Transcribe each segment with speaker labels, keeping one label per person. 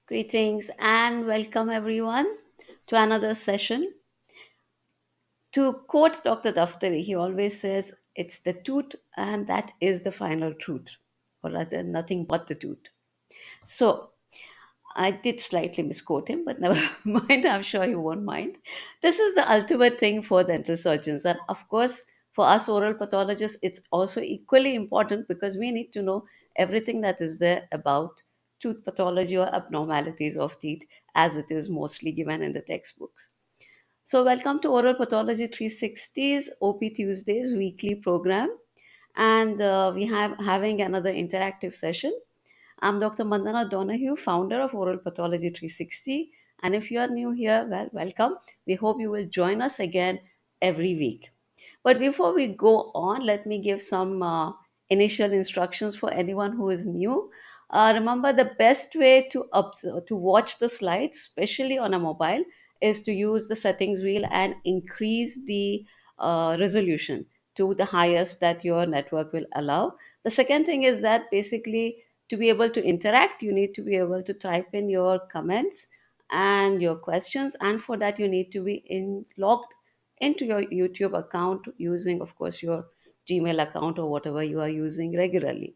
Speaker 1: Greetings and welcome everyone to another session. To quote Dr. Daftari, he always says it's the truth and that is the final truth, or rather, nothing but the truth. So, I did slightly misquote him, but never mind, I'm sure he won't mind. This is the ultimate thing for dental surgeons. And of course, for us oral pathologists, it's also equally important because we need to know everything that is there about tooth pathology or abnormalities of teeth as it is mostly given in the textbooks. So, welcome to Oral Pathology 360's OP Tuesdays weekly program. And we have having another interactive session. I'm Dr. Mandana Donahue, founder of Oral Pathology 360. And if you are new here, well, welcome. We hope you will join us again every week. But before we go on, let me give some initial instructions for anyone who is new. Remember, the best way to to watch the slides, especially on a mobile, is to use the settings wheel and increase the resolution to the highest that your network will allow. The second thing is that basically to be able to interact, you need to be able to type in your comments and your questions, and for that you need to be logged into your YouTube account using, of course, your Gmail account or whatever you are using regularly.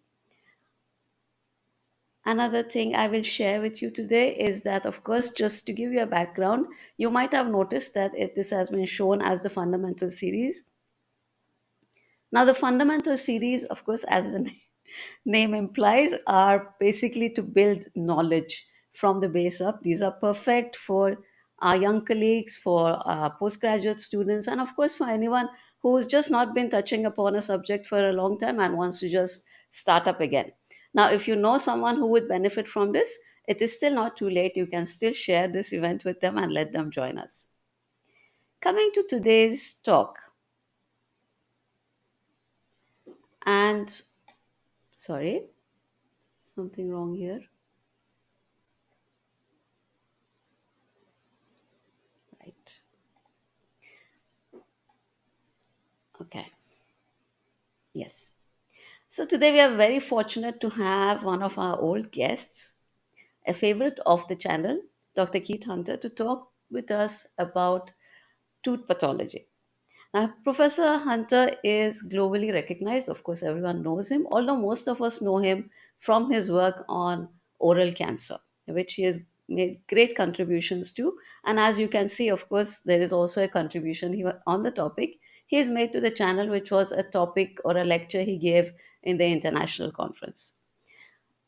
Speaker 1: Another thing I will share with you today is that, of course, just to give you a background, you might have noticed that this has been shown as the fundamental series. Now, the fundamental series, of course, as the name implies, are basically to build knowledge from the base up. These are perfect for our young colleagues, for our postgraduate students, and of course, for anyone who's just not been touching upon a subject for a long time and wants to just start up again. Now, if you know someone who would benefit from this, it is still not too late. You can still share this event with them and let them join us. Coming to today's talk, and sorry, something wrong here. Right. Okay. Yes. So today we are very fortunate to have one of our old guests, a favorite of the channel, Dr. Keith Hunter, to talk with us about tooth pathology. Now, Professor Hunter is globally recognized. Of course, everyone knows him, although most of us know him from his work on oral cancer, which he has made great contributions to. And as you can see, of course, there is also a contribution here on the topic he has made to the channel, which was a topic or a lecture he gave in the international conference.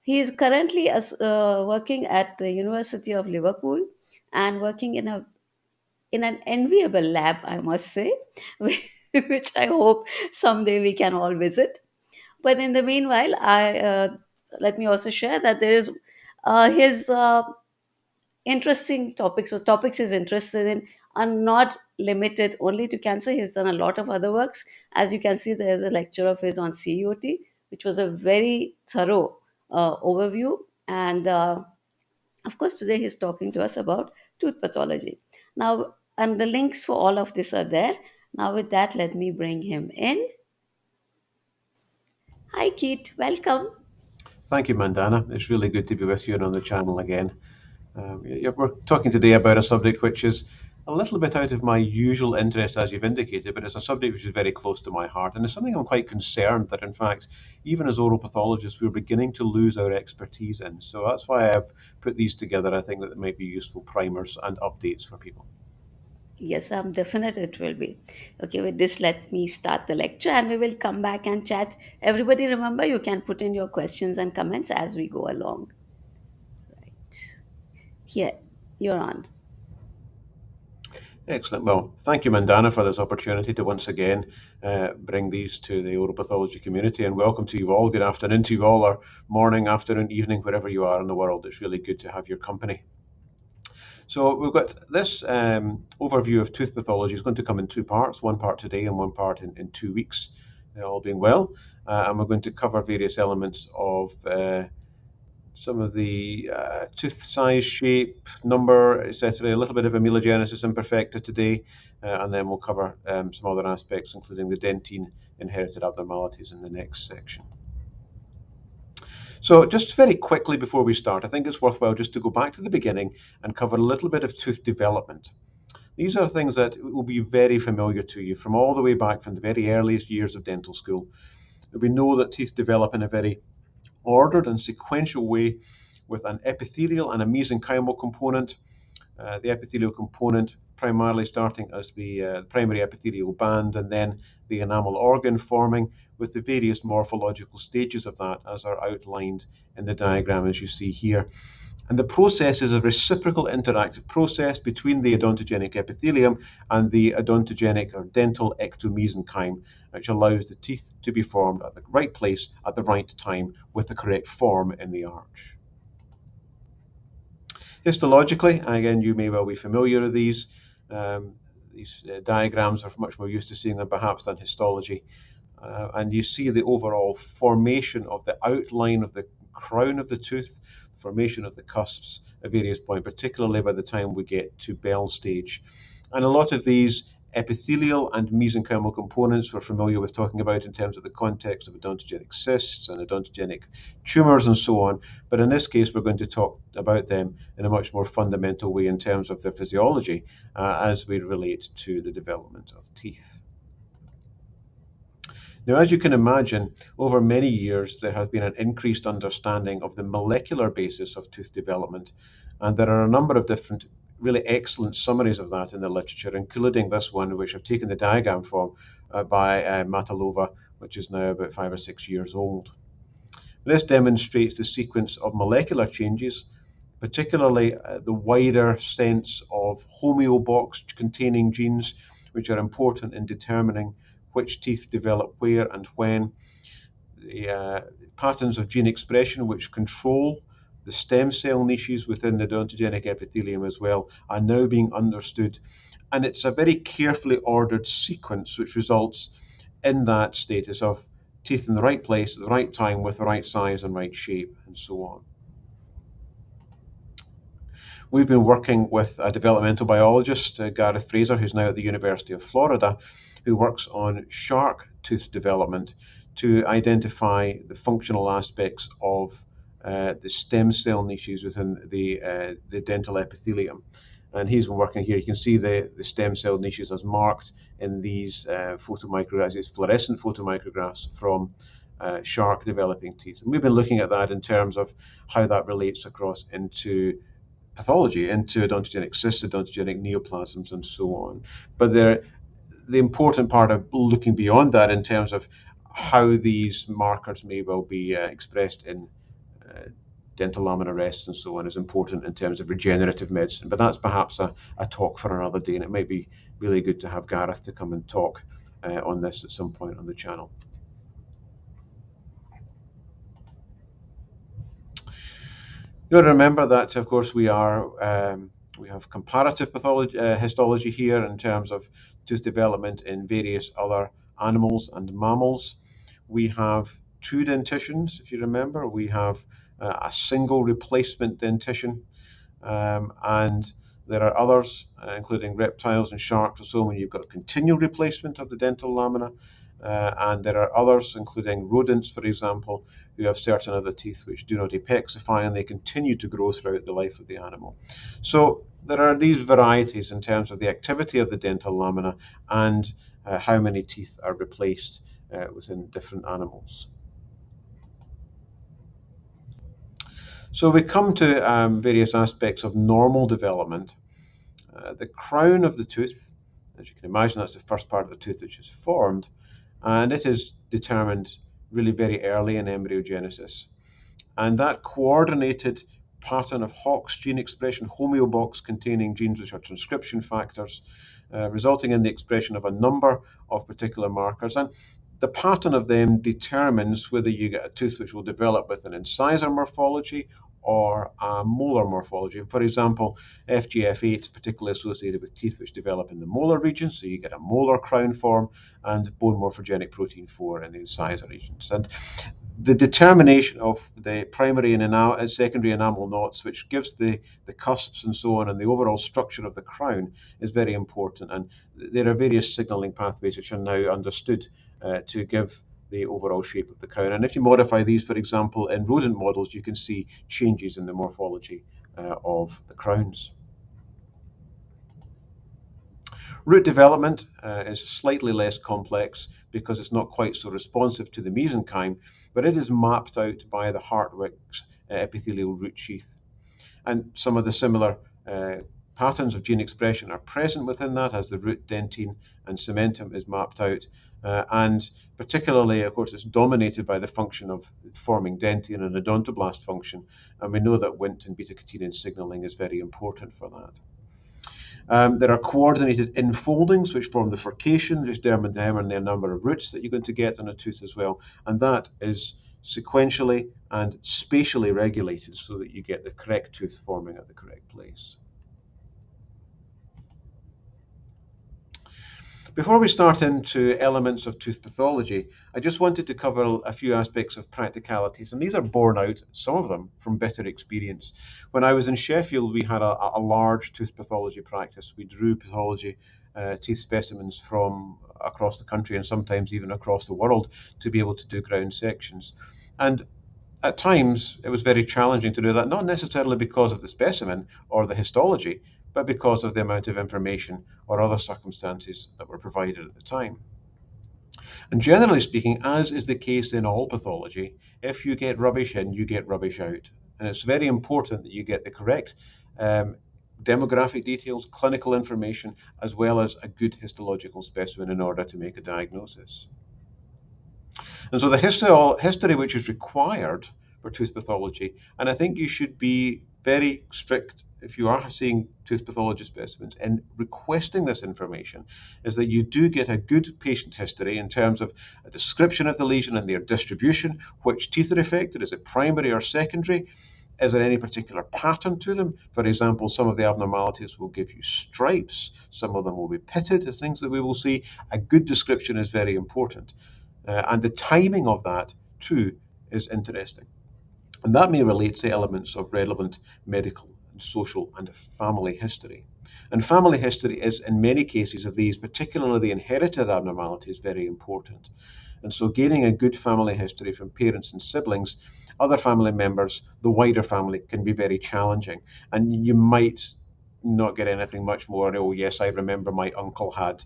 Speaker 1: He is currently working at the University of Liverpool and working in an enviable lab, I must say, which I hope someday we can all visit. But in the meanwhile, I let me also share that there is his interesting topics or topics he's interested in are not limited only to cancer. He's done a lot of other works. As you can see, there's a lecture of his on COT, which was a very thorough overview. And of course, today he's talking to us about tooth pathology. Now, and the links for all of this are there. Now, with that, let me bring him in. Hi, Keith. Welcome.
Speaker 2: Thank you, Mandana. It's really good to be with you and on the channel again. We're talking today about a subject which is a little bit out of my usual interest, as you've indicated, but it's a subject which is very close to my heart. And it's something I'm quite concerned that, in fact, even as oral pathologists, we're beginning to lose our expertise in. So that's why I've put these together. I think that it might be useful primers and updates for people.
Speaker 1: Yes, I'm definite it will be. Okay, with this, let me start the lecture and we will come back and chat. Everybody, remember, you can put in your questions and comments as we go along. Right. Here, you're on.
Speaker 2: Excellent. Well, thank you, Mandana, for this opportunity to once again bring these to the oral pathology community, and welcome to you all. Good afternoon to you all, or morning, afternoon, evening, wherever you are in the world. It's really good to have your company. So we've got this overview of tooth pathology is going to come in two parts, one part today and one part in 2 weeks, all being well. And we're going to cover various elements of some of the tooth size, shape, number, etc. A little bit of amelogenesis imperfecta today, and then we'll cover some other aspects, including the dentine inherited abnormalities in the next section. So just very quickly before we start, I think it's worthwhile just to go back to the beginning and cover a little bit of tooth development. These are things that will be very familiar to you from all the way back from the very earliest years of dental school. We know that teeth develop in a very ordered and sequential way with an epithelial and a mesenchymal component. The epithelial component primarily starting as the primary epithelial band and then the enamel organ forming with the various morphological stages of that as are outlined in the diagram as you see here. And the process is a reciprocal interactive process between the odontogenic epithelium and the odontogenic or dental ectomesenchyme, which allows the teeth to be formed at the right place at the right time with the correct form in the arch. Histologically, again, you may well be familiar with these. These diagrams are much more used to seeing them perhaps than histology. And you see the overall formation of the outline of the crown of the tooth, formation of the cusps at various points, particularly by the time we get to bell stage. And a lot of these epithelial and mesenchymal components we're familiar with talking about in terms of the context of odontogenic cysts and odontogenic tumors and so on. But in this case, we're going to talk about them in a much more fundamental way in terms of their physiology as we relate to the development of teeth. Now, as you can imagine, over many years there has been an increased understanding of the molecular basis of tooth development, and there are a number of different really excellent summaries of that in the literature, including this one, which I've taken the diagram from by Matalova, which is now about 5 or 6 years old. This demonstrates the sequence of molecular changes, particularly the wider sense of homeobox containing genes, which are important in determining which teeth develop where and when. The patterns of gene expression which control the stem cell niches within the odontogenic epithelium as well are now being understood. And it's a very carefully ordered sequence which results in that status of teeth in the right place at the right time with the right size and right shape and so on. We've been working with a developmental biologist, Gareth Fraser, who's now at the University of Florida, who works on shark tooth development to identify the functional aspects of the stem cell niches within the dental epithelium. And he's been working here. You can see the stem cell niches as marked in these photomicrographs, these fluorescent photomicrographs from shark developing teeth. And we've been looking at that in terms of how that relates across into pathology, into odontogenic cysts, odontogenic neoplasms, and so on. But the important part of looking beyond that in terms of how these markers may well be expressed in dental lamina rests and so on is important in terms of regenerative medicine. But that's perhaps a talk for another day, and it might be really good to have Gareth to come and talk on this at some point on the channel. You got to remember that, of course, we have comparative pathology, histology here in terms of tooth development in various other animals and mammals. We have two dentitions, if you remember. We have a single replacement dentition, and there are others, including reptiles and sharks and so on, when you've got continual replacement of the dental lamina. And there are others, including rodents, for example, who have certain other teeth which do not apexify and they continue to grow throughout the life of the animal. So there are these varieties in terms of the activity of the dental lamina and how many teeth are replaced within different animals. So we come to various aspects of normal development. The crown of the tooth, as you can imagine, that's the first part of the tooth which is formed, and it is determined really very early in embryogenesis. And that coordinated pattern of Hox gene expression, homeobox containing genes which are transcription factors, resulting in the expression of a number of particular markers. And the pattern of them determines whether you get a tooth which will develop with an incisor morphology or a molar morphology. For example, FGF8 is particularly associated with teeth which develop in the molar region, so you get a molar crown form, and bone morphogenic protein 4 in the incisor regions. And the determination of the primary and secondary enamel knots, which gives the cusps and so on, and the overall structure of the crown is very important. And there are various signaling pathways which are now understood to give the overall shape of the crown. And if you modify these, for example, in rodent models, you can see changes in the morphology of the crowns. Root development is slightly less complex because it's not quite so responsive to the mesenchyme, but it is mapped out by the Hartwick's epithelial root sheath. And some of the similar patterns of gene expression are present within that, as the root dentine and cementum is mapped out. And particularly, of course, it's dominated by the function of forming dentine and odontoblast function. And we know that Wnt and beta-catenin signaling is very important for that. There are coordinated infoldings, which form the furcation, which determine the number of roots that you're going to get on a tooth as well. And that is sequentially and spatially regulated so that you get the correct tooth forming at the correct place. Before we start into elements of tooth pathology, I just wanted to cover a few aspects of practicalities, and these are borne out, some of them, from bitter experience. When I was in Sheffield, we had a large tooth pathology practice. We drew pathology teeth specimens from across the country and sometimes even across the world to be able to do ground sections. And at times, it was very challenging to do that, not necessarily because of the specimen or the histology, but because of the amount of information or other circumstances that were provided at the time. And generally speaking, as is the case in all pathology, if you get rubbish in, you get rubbish out. And it's very important that you get the correct demographic details, clinical information, as well as a good histological specimen in order to make a diagnosis. And so the history which is required for tooth pathology, and I think you should be very strict if you are seeing tooth pathology specimens in requesting this information, is that you do get a good patient history in terms of a description of the lesion and their distribution, which teeth are affected, is it primary or secondary, is there any particular pattern to them? For example, some of the abnormalities will give you stripes, some of them will be pitted, as things that we will see. A good description is very important. And the timing of that, too, is interesting. And that may relate to elements of relevant medical and social and family history. And family history is, in many cases of these, particularly the inherited abnormalities, very important. And so gaining a good family history from parents and siblings, other family members, the wider family, can be very challenging. And you might not get anything much more, oh yes, I remember my uncle had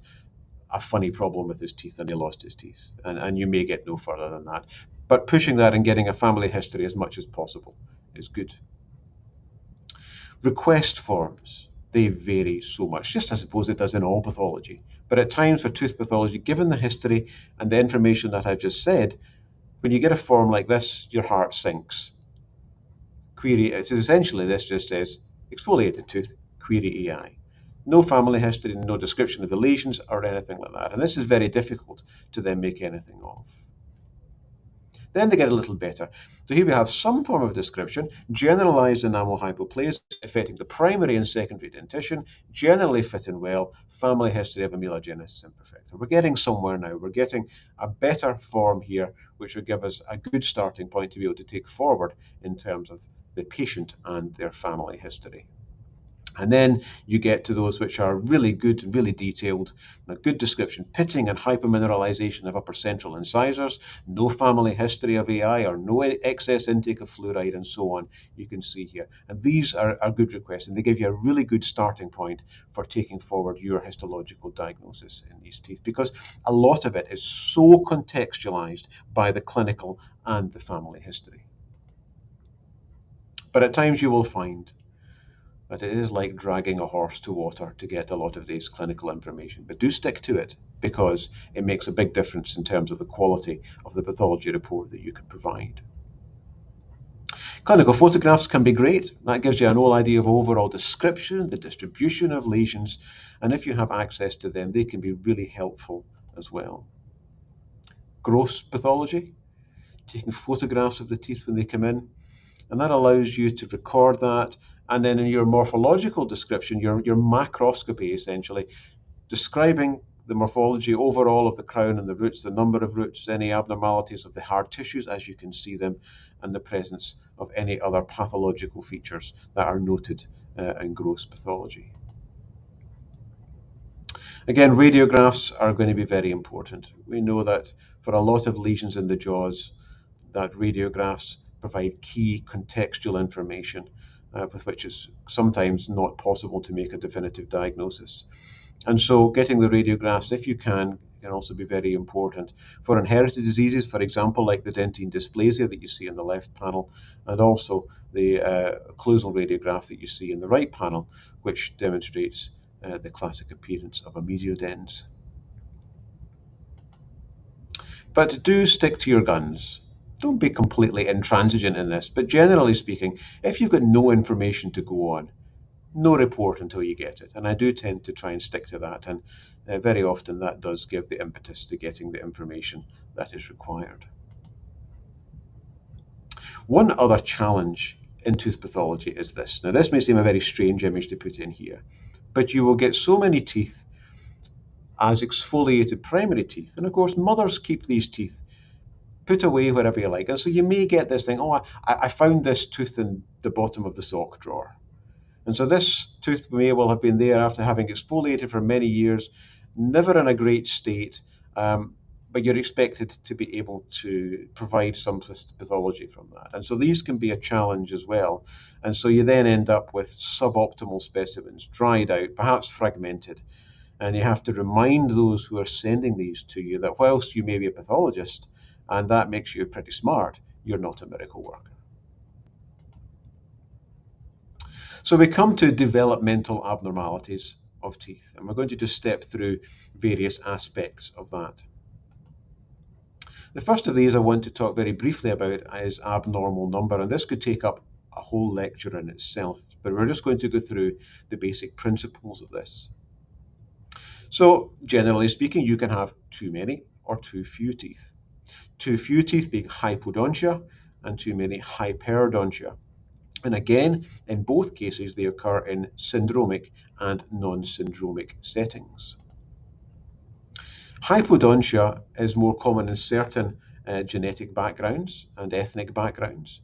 Speaker 2: a funny problem with his teeth and he lost his teeth. And you may get no further than that. But pushing that and getting a family history as much as possible is good. Request forms, they vary so much, just I suppose it does in all pathology. But at times for tooth pathology, given the history and the information that I've just said, when you get a form like this, your heart sinks. Query, it's essentially this just says exfoliated tooth, query EI. No family history, no description of the lesions or anything like that. And this is very difficult to then make anything of. Then they get a little better. So here we have some form of description, generalized enamel hypoplasia affecting the primary and secondary dentition, generally fit in well, family history of amelogenesis imperfecta. We're getting somewhere now. We're getting a better form here, which will give us a good starting point to be able to take forward in terms of the patient and their family history. And then you get to those which are really good and really detailed, a good description, pitting and hypomineralization of upper central incisors, no family history of AI or no excess intake of fluoride and so on, you can see here. And these are good requests and they give you a really good starting point for taking forward your histological diagnosis in these teeth, because a lot of it is so contextualized by the clinical and the family history. But at times you will find but it is like dragging a horse to water to get a lot of this clinical information. But do stick to it because it makes a big difference in terms of the quality of the pathology report that you can provide. Clinical photographs can be great. That gives you an whole idea of overall description, the distribution of lesions, and if you have access to them, they can be really helpful as well. Gross pathology, taking photographs of the teeth when they come in, and that allows you to record that. And then in your morphological description, your macroscopy essentially, describing the morphology overall of the crown and the roots, the number of roots, any abnormalities of the hard tissues as you can see them, and the presence of any other pathological features that are noted in gross pathology. Again, radiographs are going to be very important. We know that for a lot of lesions in the jaws, that radiographs provide key contextual information with which is sometimes not possible to make a definitive diagnosis. And so getting the radiographs, if you can also be very important for inherited diseases, for example, like the dentine dysplasia that you see in the left panel, and also the occlusal radiograph that you see in the right panel, which demonstrates the classic appearance of a mesiodens. But do stick to your guns. Don't be completely intransigent in this, but generally speaking, if you've got no information to go on, no report until you get it. And I do tend to try and stick to that, and very often that does give the impetus to getting the information that is required. One other challenge in tooth pathology is this. Now, this may seem a very strange image to put in here, but you will get so many teeth as exfoliated primary teeth. And of course, mothers keep these teeth put away wherever you like. And so you may get this thing, oh, I found this tooth in the bottom of the sock drawer. And so this tooth may well have been there after having exfoliated for many years, never in a great state, but you're expected to be able to provide some pathology from that. And so these can be a challenge as well. And so you then end up with suboptimal specimens, dried out, perhaps fragmented. And you have to remind those who are sending these to you that whilst you may be a pathologist, and that makes you pretty smart, you're not a miracle worker. So we come to developmental abnormalities of teeth, and we're going to just step through various aspects of that. The first of these I want to talk very briefly about is abnormal number, and this could take up a whole lecture in itself, but we're just going to go through the basic principles of this. So generally speaking, you can have too many or too few teeth. Too few teeth being hypodontia and too many hyperdontia. And again, in both cases, they occur in syndromic and non-syndromic settings. Hypodontia is more common in certain genetic backgrounds and ethnic backgrounds.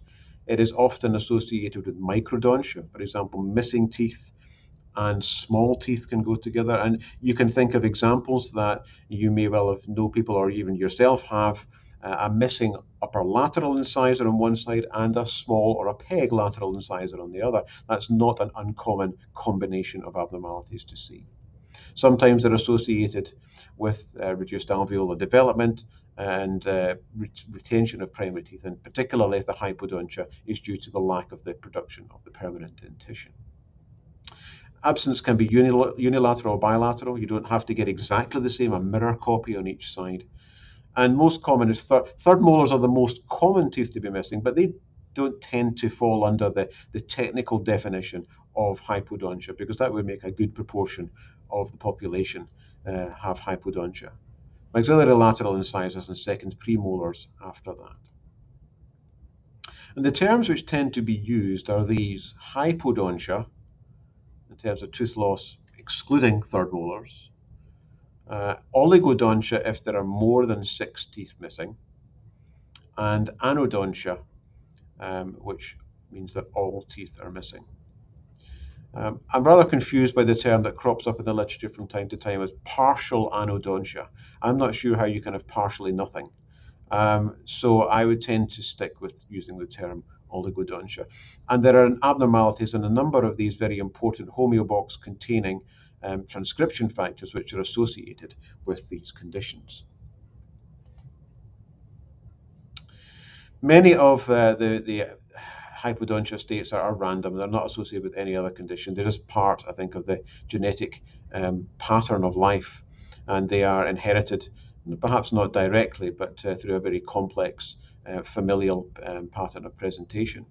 Speaker 2: It is often associated with microdontia, for example, missing teeth and small teeth can go together. And you can think of examples that you may well know people or even yourself have a missing upper lateral incisor on one side and a small or a peg lateral incisor on the other. That's not an uncommon combination of abnormalities to see. Sometimes they're associated with reduced alveolar development and retention of primary teeth, and particularly if the hypodontia is due to the lack of the production of the permanent dentition. Absence can be unilateral or bilateral. You don't have to get exactly the same, a mirror copy on each side. And most common is third molars are the most common teeth to be missing, but they don't tend to fall under the technical definition of hypodontia, because that would make a good proportion of the population have hypodontia. Maxillary lateral incisors and second premolars after that. And the terms which tend to be used are these: hypodontia, in terms of tooth loss, excluding third molars. Oligodontia if there are more than 6 teeth missing, and anodontia, which means that all teeth are missing. I'm rather confused by the term that crops up in the literature from time to time as partial anodontia. I'm not sure how you can have partially nothing. So I would tend to stick with using the term oligodontia. And there are abnormalities in a number of these very important homeobox containing transcription factors which are associated with these conditions. Many of the hypodontia states are random. They're not associated with any other condition. They're just part, I think, of the genetic pattern of life, and they are inherited, perhaps not directly, but through a very complex familial pattern of presentation.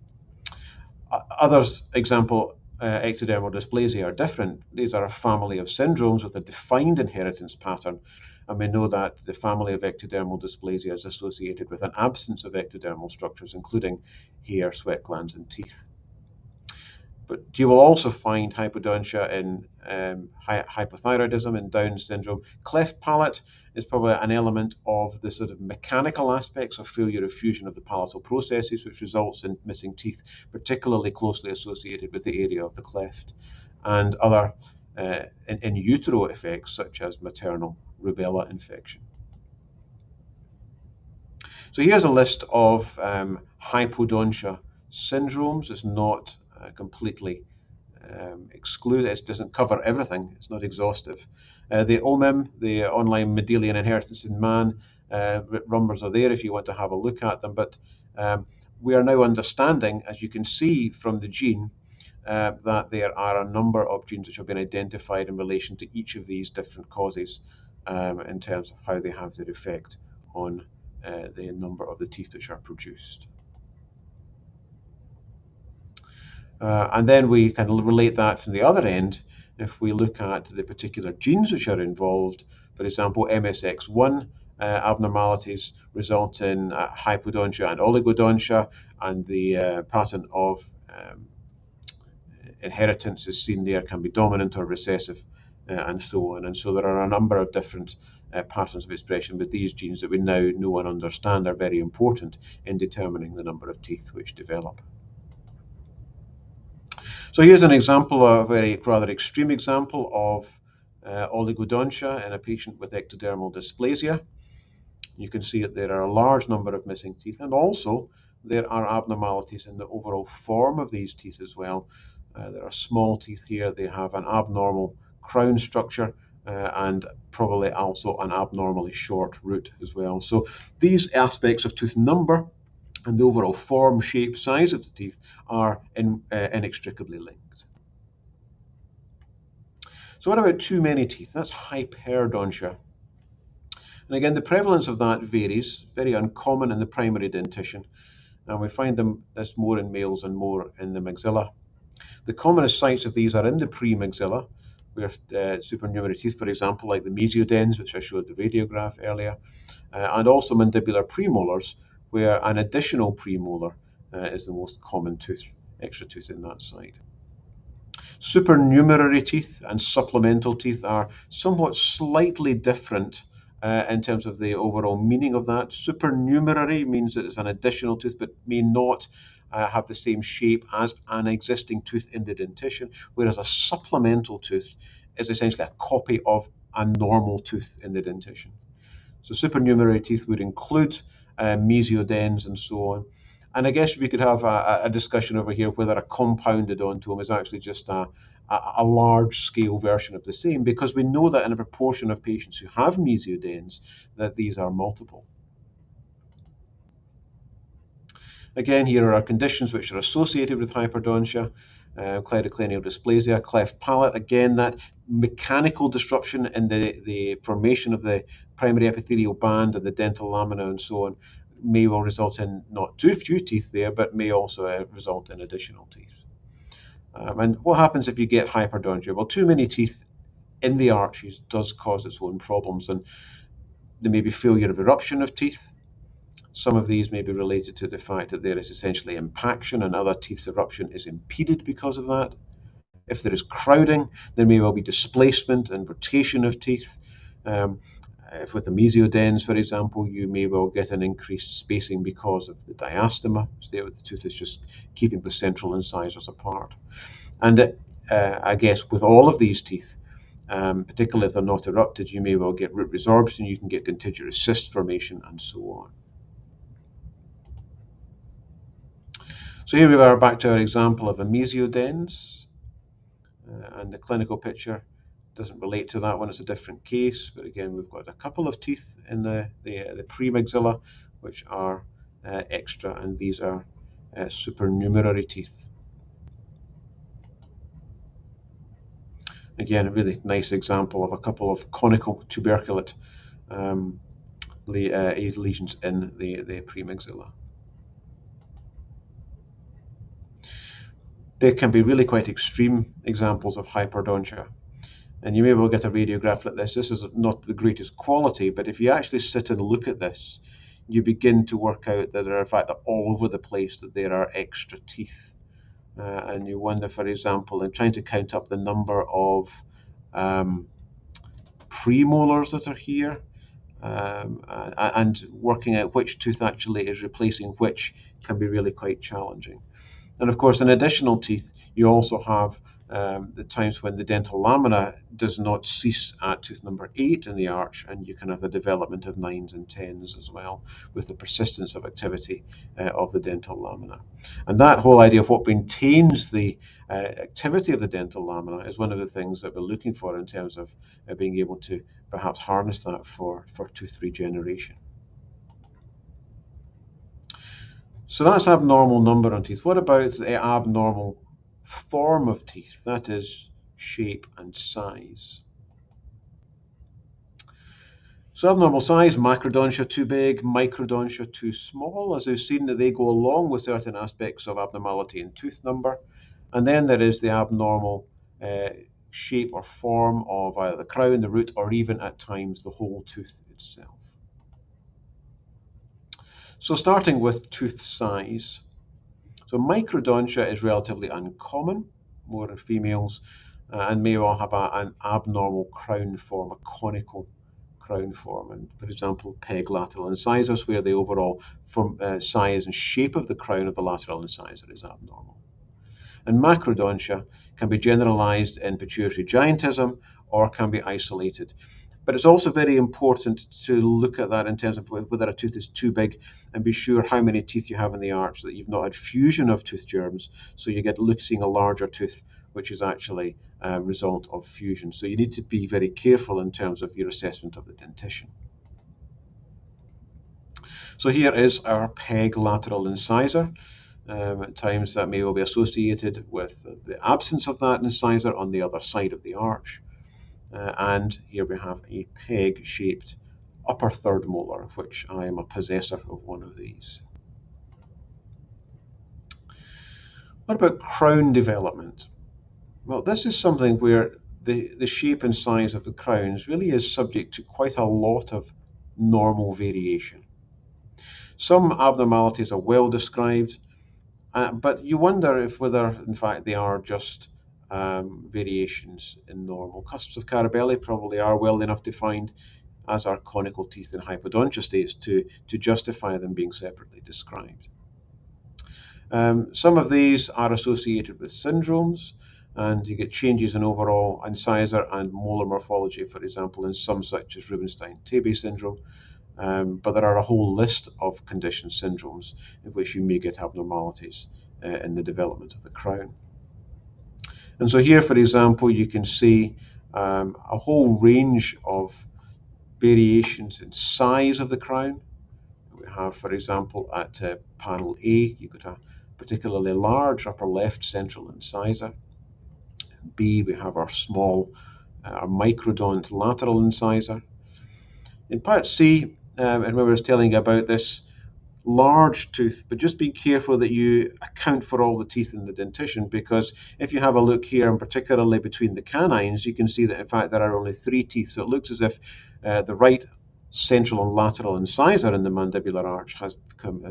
Speaker 2: Others, example, ectodermal dysplasia, are different. These are a family of syndromes with a defined inheritance pattern, and we know that the family of ectodermal dysplasia is associated with an absence of ectodermal structures, including hair, sweat glands, and teeth. But you will also find hypodontia in hypothyroidism and Down syndrome. Cleft palate is probably an element of the sort of mechanical aspects of failure of fusion of the palatal processes, which results in missing teeth, particularly closely associated with the area of the cleft. And other in utero effects such as maternal rubella infection. So here's a list of hypodontia syndromes. It's not completely excluded. It doesn't cover everything. It's not exhaustive. The OMIM, the online Mendelian inheritance in man, numbers are there if you want to have a look at them. But we are now understanding, as you can see from the gene, that there are a number of genes which have been identified in relation to each of these different causes in terms of how they have their effect on the number of the teeth which are produced. And then we can relate that from the other end if we look at the particular genes which are involved. For example, MSX1 abnormalities result in hypodontia and oligodontia, and the pattern of inheritance is seen there, can be dominant or recessive, and so on. And so there are a number of different patterns of expression with these genes that we now know and understand are very important in determining the number of teeth which develop. So here's an example, a very rather extreme example of oligodontia in a patient with ectodermal dysplasia. You can see that there are a large number of missing teeth, and also there are abnormalities in the overall form of these teeth as well. There are small teeth here. They have an abnormal crown structure and probably also an abnormally short root as well. So these aspects of tooth number and the overall form, shape, size of the teeth are inextricably linked. So what about too many teeth? That's hyperdontia. And again, the prevalence of that varies, very uncommon in the primary dentition, and we find this more in males and more in the maxilla. The commonest sites of these are in the premaxilla, where supernumerary teeth, for example, like the mesiodens, which I showed the radiograph earlier, and also mandibular premolars, where an additional premolar is the most common tooth, extra tooth in that site. Supernumerary teeth and supplemental teeth are somewhat slightly different in terms of the overall meaning of that. Supernumerary means that it's an additional tooth, but may not have the same shape as an existing tooth in the dentition, whereas a supplemental tooth is essentially a copy of a normal tooth in the dentition. So supernumerary teeth would include mesiodens and so on. And I guess we could have a discussion over here whether a compounded ontome is actually just a large-scale version of the same, because we know that in a proportion of patients who have mesiodens that these are multiple. Again, here are conditions which are associated with hyperdontia, cleidocranial dysplasia, cleft palate. Again, that mechanical disruption in the formation of the primary epithelial band and the dental lamina and so on may well result in not too few teeth there, but may also result in additional teeth. And what happens if you get hyperdontia? Well, too many teeth in the arches does cause its own problems, and there may be failure of eruption of teeth. Some of these may be related to the fact that there is essentially impaction and other teeth's eruption is impeded because of that. If there is crowding, there may well be displacement and rotation of teeth. If with the mesiodens, for example, you may well get an increased spacing because of the diastema. So the tooth is just keeping the central incisors apart. And I guess with all of these teeth, particularly if they're not erupted, you may well get root resorption, you can get dentigerous cyst formation, and so on. So here we are back to our example of a mesiodens, and the clinical picture doesn't relate to that one, it's a different case, but again we've got a couple of teeth in the premaxilla which are extra, and these are supernumerary teeth. Again, a really nice example of a couple of conical tuberculate lesions in the premaxilla. They can be really quite extreme examples of hyperdontia. And you may well get a radiograph like this. This is not the greatest quality, but if you actually sit and look at this, you begin to work out that there are, in fact, all over the place that there are extra teeth. And you wonder, for example, in trying to count up the number of premolars that are here, and working out which tooth actually is replacing which can be really quite challenging. And of course, in additional teeth, you also have the times when the dental lamina does not cease at tooth number 8 in the arch, and you can have the development of 9s and 10s as well, with the persistence of activity of the dental lamina. And that whole idea of what maintains the activity of the dental lamina is one of the things that we're looking for in terms of being able to perhaps harness that for tooth regeneration. So that's abnormal number on teeth. What about the abnormal form of teeth? That is, shape and size. So abnormal size, macrodontia too big, microdontia too small. As we've seen, that they go along with certain aspects of abnormality in tooth number. And then there is the abnormal shape or form of either the crown, the root, or even at times the whole tooth itself. So starting with tooth size. So microdontia is relatively uncommon, more in females, and may well have an abnormal crown form, a conical crown form. And for example, peg lateral incisors, where the overall size and shape of the crown of the lateral incisor is abnormal. And macrodontia can be generalized in pituitary giantism or can be isolated. But it's also very important to look at that in terms of whether a tooth is too big and be sure how many teeth you have in the arch, so that you've not had fusion of tooth germs, so you get seeing a larger tooth, which is actually a result of fusion. So you need to be very careful in terms of your assessment of the dentition. So here is our peg lateral incisor. At times that may well be associated with the absence of that incisor on the other side of the arch. And here we have a peg-shaped upper third molar, of which I am a possessor of one of these. What about crown development? Well, this is something where the shape and size of the crowns really is subject to quite a lot of normal variation. Some abnormalities are well described, but you wonder whether, in fact, they are just variations in normal. Cusps of Carabelli probably are well enough defined, as are conical teeth in hypodontia states, to justify them being separately described. Some of these are associated with syndromes, and you get changes in overall incisor and molar morphology, for example, in some such as Rubinstein-Tebe syndrome. But there are a whole list of condition syndromes in which you may get abnormalities in the development of the crown. And so here, for example, you can see a whole range of variations in size of the crown. We have, for example, at panel A, you've got a particularly large upper left central incisor. B, we have our small microdont lateral incisor. In part C, I remember I was telling you about this large tooth, but just be careful that you account for all the teeth in the dentition, because if you have a look here, and particularly between the canines, you can see that in fact there are only 3 teeth. So it looks as if the right central and lateral incisor in the mandibular arch has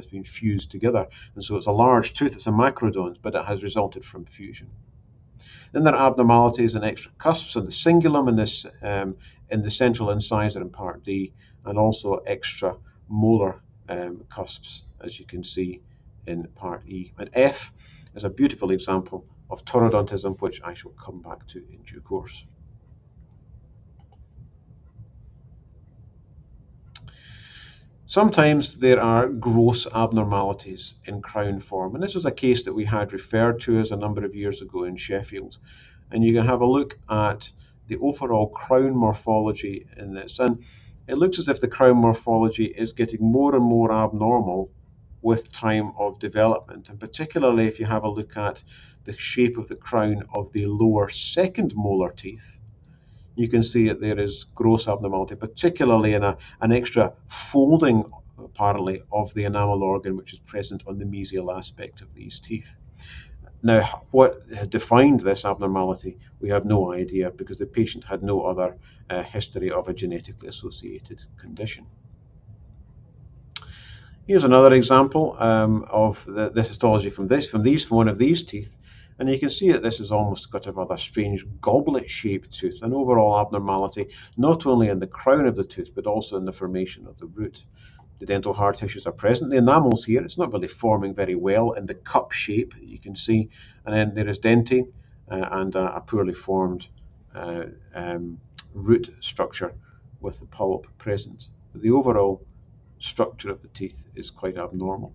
Speaker 2: been fused together, and so it's a large tooth. It's a macrodont, but it has resulted from fusion. Then there are abnormalities and extra cusps of the cingulum in the central incisor in part D, and also extra molar cusps, as you can see in part E. And F is a beautiful example of taurodontism, which I shall come back to in due course. Sometimes there are gross abnormalities in crown form, and this was a case that we had referred to as a number of years ago in Sheffield. And you can have a look at the overall crown morphology in this, and it looks as if the crown morphology is getting more and more abnormal with time of development, and particularly if you have a look at the shape of the crown of the lower second molar teeth, you can see that there is gross abnormality, particularly in an extra folding, apparently, of the enamel organ, which is present on the mesial aspect of these teeth. Now, what defined this abnormality, we have no idea, because the patient had no other history of a genetically associated condition. Here's another example of this histology from one of these teeth. And you can see that this has almost got a rather strange goblet-shaped tooth, an overall abnormality, not only in the crown of the tooth, but also in the formation of the root. The dental hard tissues are present. The enamel's here. It's not really forming very well in the cup shape that you can see. And then there is dentine, and a poorly formed uh, um, root structure with the pulp present. But the overall structure of the teeth is quite abnormal.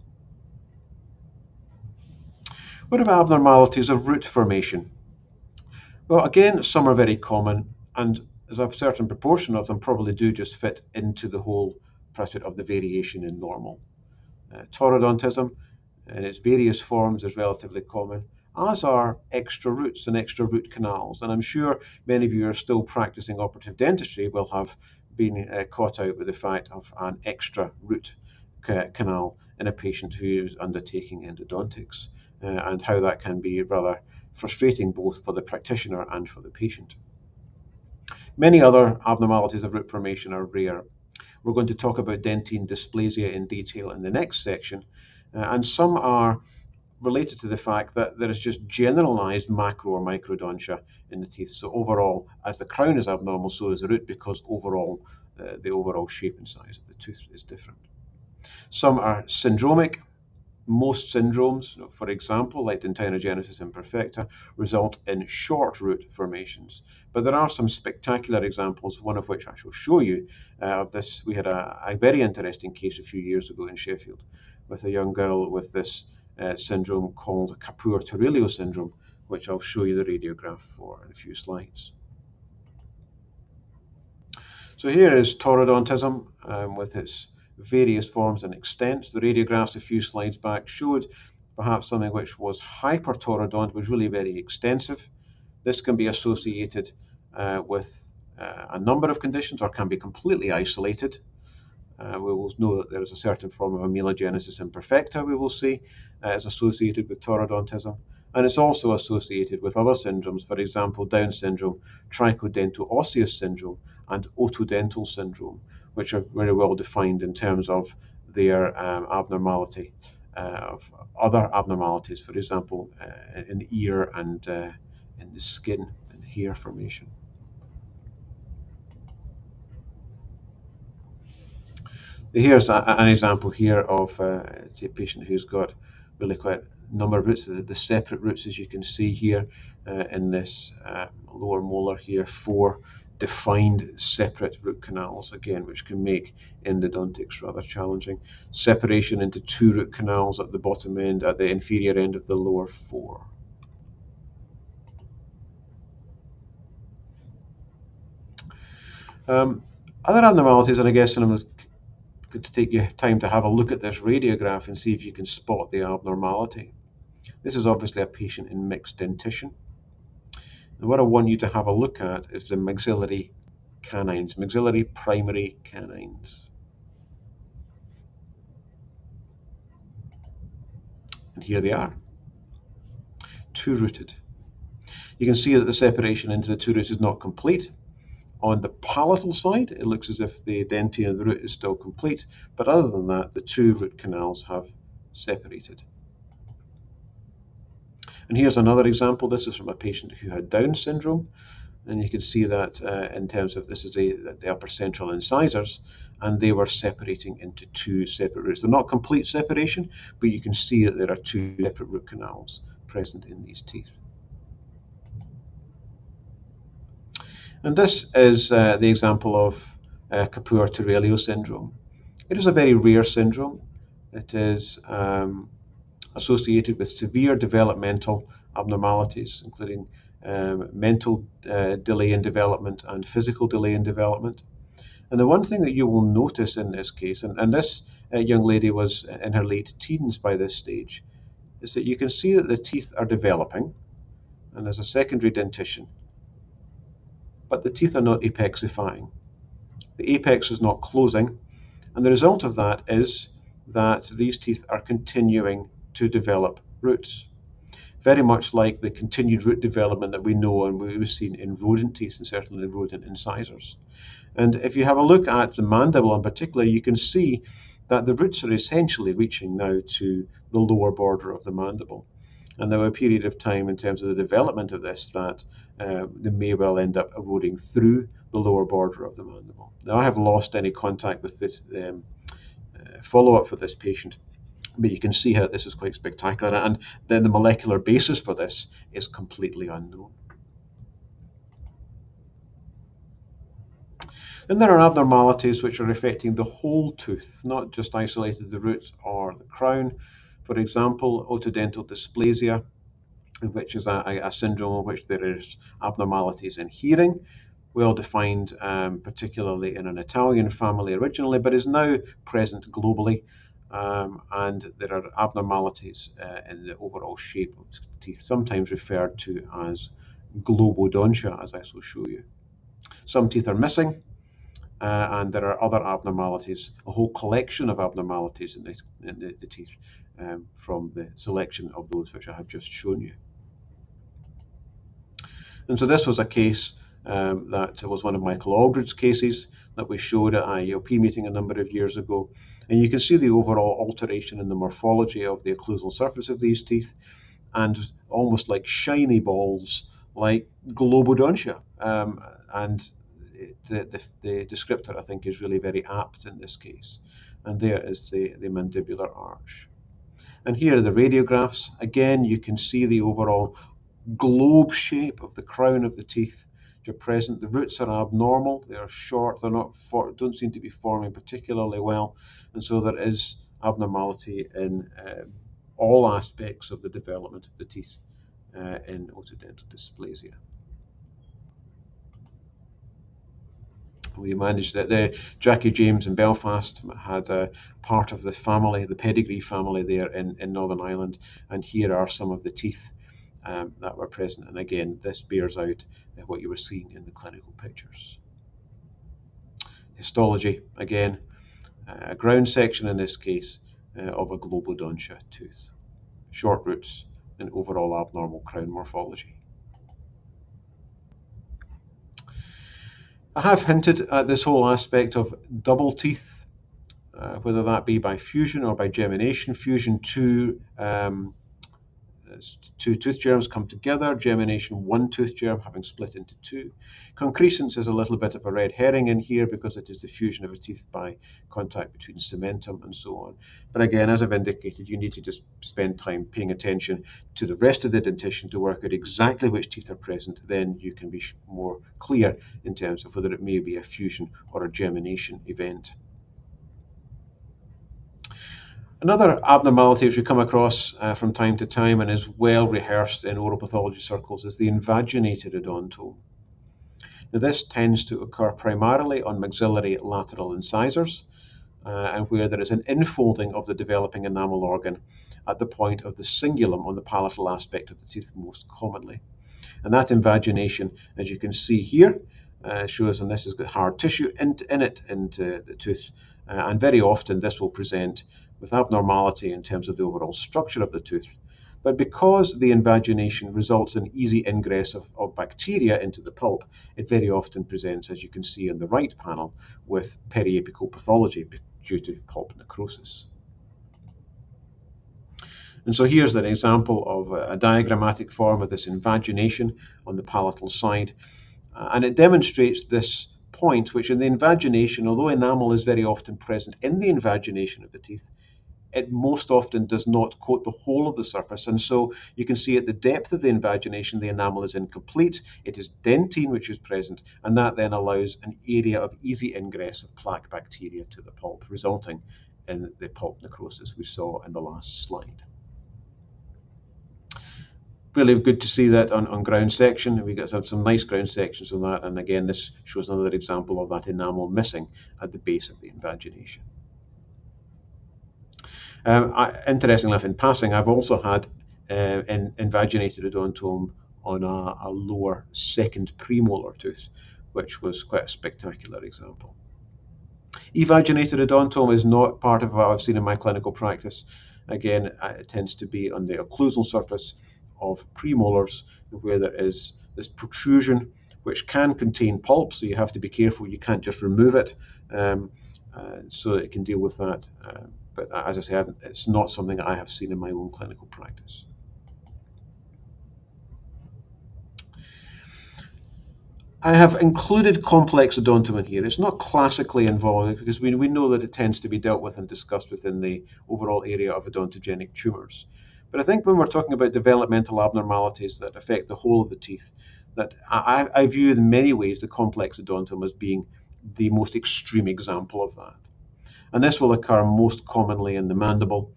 Speaker 2: What about abnormalities of root formation? Well, again, some are very common, and there's a certain proportion of them probably do just fit into the whole precedent of the variation in normal. Taurodontism in its various forms is relatively common, as are extra roots and extra root canals. And I'm sure many of you are still practicing operative dentistry will have been caught out with the fact of an extra root canal in a patient who is undertaking endodontics, and how that can be rather frustrating both for the practitioner and for the patient. Many other abnormalities of root formation are rare. We're going to talk about dentine dysplasia in detail in the next section, and some are related to the fact that there is just generalized macro or microdontia in the teeth. So overall, as the crown is abnormal, so is the root, because overall, the overall shape and size of the tooth is different. Some are syndromic. Most syndromes, for example, like dentinogenesis imperfecta, result in short root formations. But there are some spectacular examples, one of which I shall show you of this. We had a very interesting case a few years ago in Sheffield with a young girl with this syndrome called Kapur-Torellio syndrome, which I'll show you the radiograph for in a few slides. So here is taurodontism with its various forms and extents. The radiographs a few slides back showed perhaps something which was hypertaurodont, was really very extensive. This can be associated with a number of conditions or can be completely isolated. We will know that there is a certain form of Amelogenesis imperfecta we will see is associated with taurodontism. And it's also associated with other syndromes, for example, Down syndrome, trichodento-osseous syndrome, and otodental syndrome, which are very well defined in terms of their abnormality of other abnormalities, for example, in the ear and in the skin and hair formation. Here's an example here of a patient who's got really quite a number of roots, the separate roots, as you can see here in this lower molar here, 4 defined separate root canals, again, which can make endodontics rather challenging. Separation into 2 root canals at the bottom end, at the inferior end of the lower 4. Other abnormalities, and I guess I'm going to take you time to have a look at this radiograph and see if you can spot the abnormality. This is obviously a patient in mixed dentition. And what I want you to have a look at is the maxillary canines, maxillary primary canines. And here they are, 2-rooted. You can see that the separation into the 2 roots is not complete. On the palatal side, it looks as if the dentine of the root is still complete, but other than that, the 2 root canals have separated. And here's another example. This is from a patient who had Down syndrome, and you can see that in terms of this is the upper central incisors, and they were separating into 2 separate roots. They're not complete separation, but you can see that there are 2 separate root canals present in these teeth. And this is the example of Kapur-Torellio syndrome. It is a very rare syndrome. It is associated with severe developmental abnormalities, including mental delay in development and physical delay in development. And the one thing that you will notice in this case, and this young lady was in her late teens by this stage, is that you can see that the teeth are developing, and there's a secondary dentition, but the teeth are not apexifying. The apex is not closing, and the result of that is that these teeth are continuing to develop roots, very much like the continued root development that we know and we've seen in rodent teeth and certainly rodent incisors. And if you have a look at the mandible in particular, you can see that the roots are essentially reaching now to the lower border of the mandible. And there were a period of time in terms of the development of this that they may well end up eroding through the lower border of the mandible. Now, I have lost any contact with this follow-up for this patient, But you can see how this is quite spectacular, and then the molecular basis for this is completely unknown. Then there are abnormalities which are affecting the whole tooth, not just isolated the roots or the crown. For example, otodental dysplasia, which is a syndrome in which there is abnormalities in hearing, well defined, particularly in an Italian family originally, but is now present globally. And there are abnormalities in the overall shape of teeth, sometimes referred to as globodontia, as I shall show you. Some teeth are missing, and there are other abnormalities, a whole collection of abnormalities in the teeth, from the selection of those which I have just shown you. And so this was a case that was one of Michael Aldridge's cases that we showed at a IELP meeting a number of years ago. And you can see the overall alteration in the morphology of the occlusal surface of these teeth, and almost like shiny balls, like globodontia. And the descriptor, I think, is really very apt in this case. And there is the mandibular arch. And here are the radiographs. Again, you can see the overall globe shape of the crown of the teeth. You're present. The roots are abnormal. They are short. They're not don't seem to be forming particularly well, and so there is abnormality in all aspects of the development of the teeth in otodental dysplasia. We managed that. Jackie James in Belfast had a part of the family, the pedigree family there in Northern Ireland, and here are some of the teeth that were present. And again, this bears out what you were seeing in the clinical pictures. Histology, again, a ground section in this case of a globodontia tooth. Short roots and overall abnormal crown morphology. I have hinted at this whole aspect of double teeth, whether that be by fusion or by gemination. Fusion, two tooth germs come together. Gemination, one tooth germ having split into two. Concrescence is a little bit of a red herring in here because it is the fusion of a teeth by contact between cementum and so on. But again, as I've indicated, you need to just spend time paying attention to the rest of the dentition to work out exactly which teeth are present. Then you can be more clear in terms of whether it may be a fusion or a gemination event. Another abnormality which we come across from time to time and is well rehearsed in oral pathology circles is the invaginated odontome. Now, this tends to occur primarily on maxillary lateral incisors, and where there is an infolding of the developing enamel organ at the point of the cingulum on the palatal aspect of the teeth most commonly. And that invagination, as you can see here, shows, and this has got hard tissue in it into the tooth, and very often this will present with abnormality in terms of the overall structure of the tooth. But because the invagination results in easy ingress of bacteria into the pulp, it very often presents, as you can see in the right panel, with periapical pathology due to pulp necrosis. And so here's an example of a diagrammatic form of this invagination on the palatal side. And it demonstrates this point, which in the invagination, although enamel is very often present in the invagination of the teeth, it most often does not coat the whole of the surface. And so you can see at the depth of the invagination, the enamel is incomplete. It is dentine which is present, and that then allows an area of easy ingress of plaque bacteria to the pulp, resulting in the pulp necrosis we saw in the last slide. Really good to see that on ground section. We got some nice ground sections on that, and again, this shows another example of that enamel missing at the base of the invagination. Interestingly enough, in passing, I've also had an invaginated odontome on a lower second premolar tooth, which was quite a spectacular example. Evaginated odontome is not part of what I've seen in my clinical practice. Again, it tends to be on the occlusal surface of premolars, where there is this protrusion which can contain pulp, so you have to be careful. You can't just remove it, so that it can deal with that. But as I said, it's not something I have seen in my own clinical practice. I have included complex odontoma in here. It's not classically involved because we know that it tends to be dealt with and discussed within the overall area of odontogenic tumors. But I think when we're talking about developmental abnormalities that affect the whole of the teeth, that I view in many ways the complex odontoma as being the most extreme example of that. And this will occur most commonly in the mandible,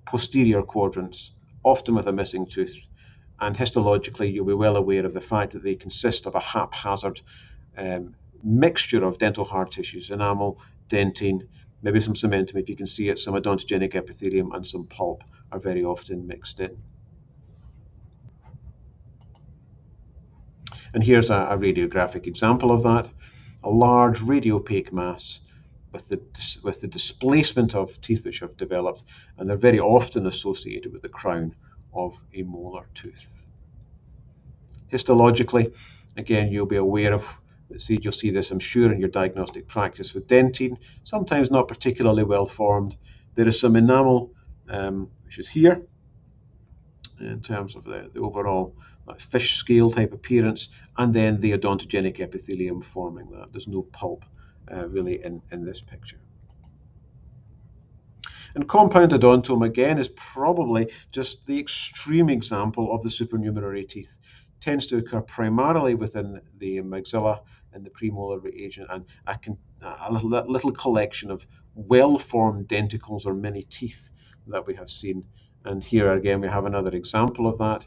Speaker 2: posterior quadrants, often with a missing tooth. And histologically, you'll be well aware of the fact that they consist of a haphazard mixture of dental hard tissues, enamel, dentine, maybe some cementum if you can see it, some odontogenic epithelium, and some pulp are very often mixed in. And here's a radiographic example of that, a large radiopaque mass with the displacement of teeth which have developed, and they're very often associated with the crown of a molar tooth. Histologically, again, you'll be aware of, you'll see this, I'm sure, in your diagnostic practice with dentine, sometimes not particularly well formed. There is some enamel, which is here, in terms of the overall fish scale type appearance, and then the odontogenic epithelium forming that. There's no pulp really in this picture. And compound odontoma, again, is probably just the extreme example of the supernumerary teeth. Tends to occur primarily within the maxilla and the premolar region, and a little collection of well-formed denticles or mini teeth that we have seen. And here again, we have another example of that,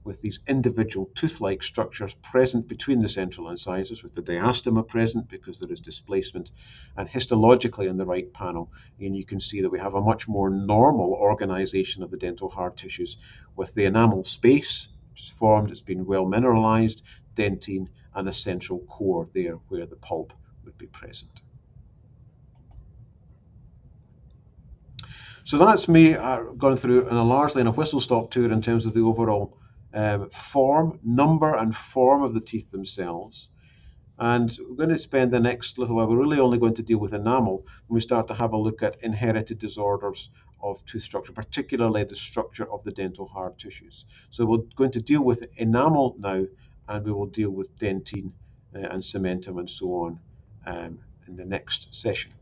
Speaker 2: with these individual tooth-like structures present between the central incisors, with the diastema present because there is displacement, and histologically in the right panel, and you can see that we have a much more normal organization of the dental hard tissues, with the enamel space, which is formed, it's been well mineralized, dentine, and a central core there where the pulp would be present. So that's me going through largely in a whistle-stop tour in terms of the overall number and form of the teeth themselves. And we're going to spend the next little while, we're really only going to deal with enamel when we start to have a look at inherited disorders of tooth structure, particularly the structure of the dental hard tissues. So we're going to deal with enamel now, and we will deal with dentine and cementum and so on in the next session.